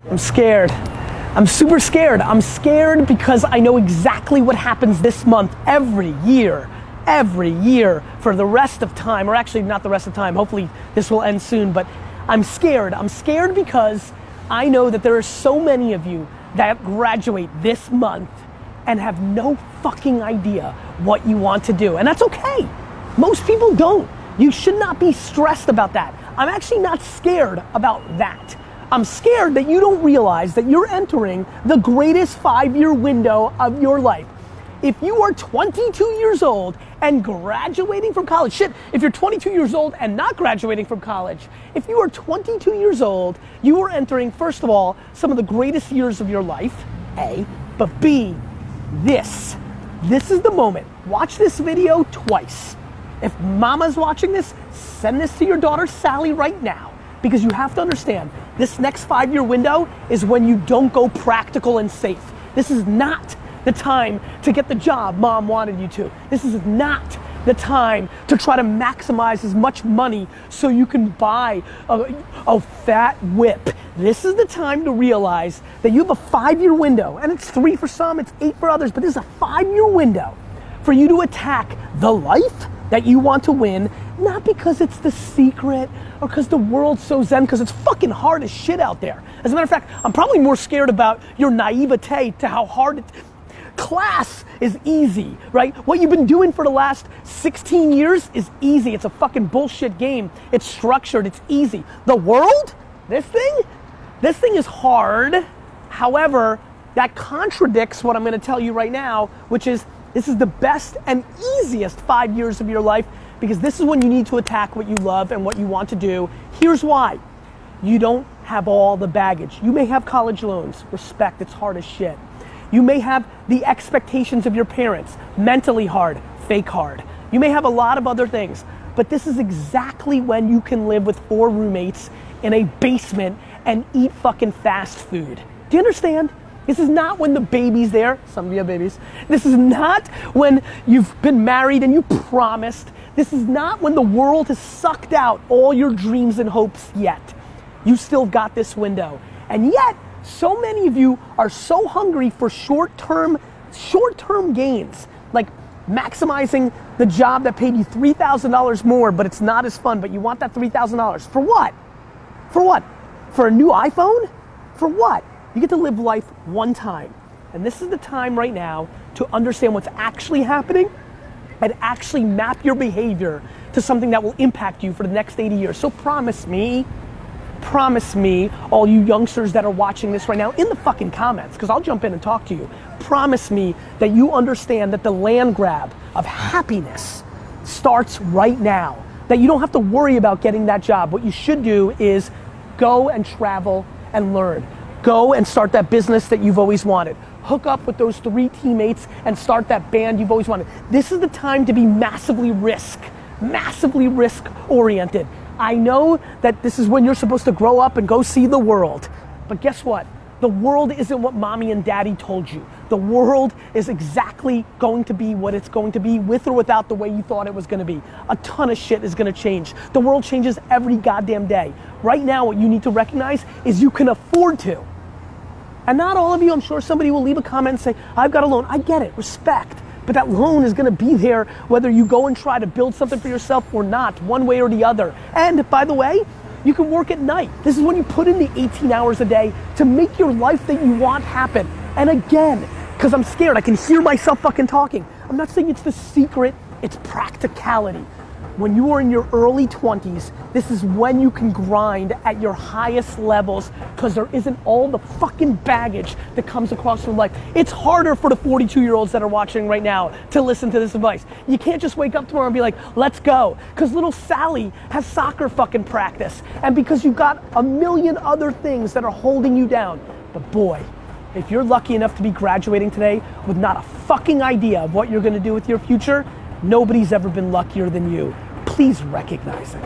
I'm scared. I'm super scared. I'm scared because I know exactly what happens this month every year for the rest of time, or actually not the rest of time, hopefully this will end soon, but I'm scared. I'm scared because I know that there are so many of you that graduate this month and have no fucking idea what you want to do, and that's okay. Most people don't. You should not be stressed about that. I'm actually not scared about that. I'm scared that you don't realize that you're entering the greatest 5-year window of your life. If you are 22 years old and graduating from college, shit, if you're 22 years old and not graduating from college, if you are 22 years old, you are entering, first of all, some of the greatest years of your life, A, but B, this is the moment. Watch this video twice. If mama's watching this, send this to your daughter Sally right now, because you have to understand, this next 5-year window is when you don't go practical and safe. This is not the time to get the job mom wanted you to. This is not the time to try to maximize as much money so you can buy a fat whip. This is the time to realize that you have a 5-year window, and it's 3 for some, it's 8 for others, but this is a 5-year window for you to attack the life that you want to win, not because it's the secret or because the world's so zen, because it's fucking hard as shit out there. As a matter of fact, I'm probably more scared about your naivete to how hard it is. Class is easy, right? What you've been doing for the last 16 years is easy. It's a fucking bullshit game. It's structured, it's easy. The world, this thing is hard. However, that contradicts what I'm gonna tell you right now, which is this is the best and easiest 5 years of your life, because this is when you need to attack what you love and what you want to do. Here's why. You don't have all the baggage. You may have college loans. Respect, it's hard as shit. You may have the expectations of your parents. Mentally hard, fake hard. You may have a lot of other things, but this is exactly when you can live with 4 roommates in a basement and eat fucking fast food. Do you understand? This is not when the baby's there. Some of you have babies. This is not when you've been married and you promised. This is not when the world has sucked out all your dreams and hopes yet. You still got this window. And yet, so many of you are so hungry for short-term gains, like maximizing the job that paid you $3,000 more, but it's not as fun, but you want that $3,000. For what? For what? For a new iPhone? For what? You get to live life one time. And this is the time right now to understand what's actually happening and actually map your behavior to something that will impact you for the next 80 years. So promise me, all you youngsters that are watching this right now, in the fucking comments, because I'll jump in and talk to you, promise me that you understand that the land grab of happiness starts right now. That you don't have to worry about getting that job. What you should do is go and travel and learn. Go and start that business that you've always wanted. Hook up with those 3 teammates and start that band you've always wanted. This is the time to be massively risk oriented. I know that this is when you're supposed to grow up and go see the world, but guess what? The world isn't what mommy and daddy told you. The world is exactly going to be what it's going to be, with or without the way you thought it was gonna be. A ton of shit is gonna change. The world changes every goddamn day. Right now, what you need to recognize is you can afford to. And not all of you, I'm sure somebody will leave a comment and say, I've got a loan. I get it, respect. But that loan is gonna be there whether you go and try to build something for yourself or not, one way or the other. And by the way, you can work at night. This is when you put in the 18 hours a day to make your life that you want happen. And again, because I'm scared, I can hear myself fucking talking. I'm not saying it's the secret, it's practicality. When you are in your early 20s, this is when you can grind at your highest levels, because there isn't all the fucking baggage that comes across your life. It's harder for the 42-year-olds that are watching right now to listen to this advice. You can't just wake up tomorrow and be like, let's go. Because little Sally has soccer fucking practice. And because you've got a million other things that are holding you down. But boy, if you're lucky enough to be graduating today with not a fucking idea of what you're gonna do with your future, nobody's ever been luckier than you. Please recognize it.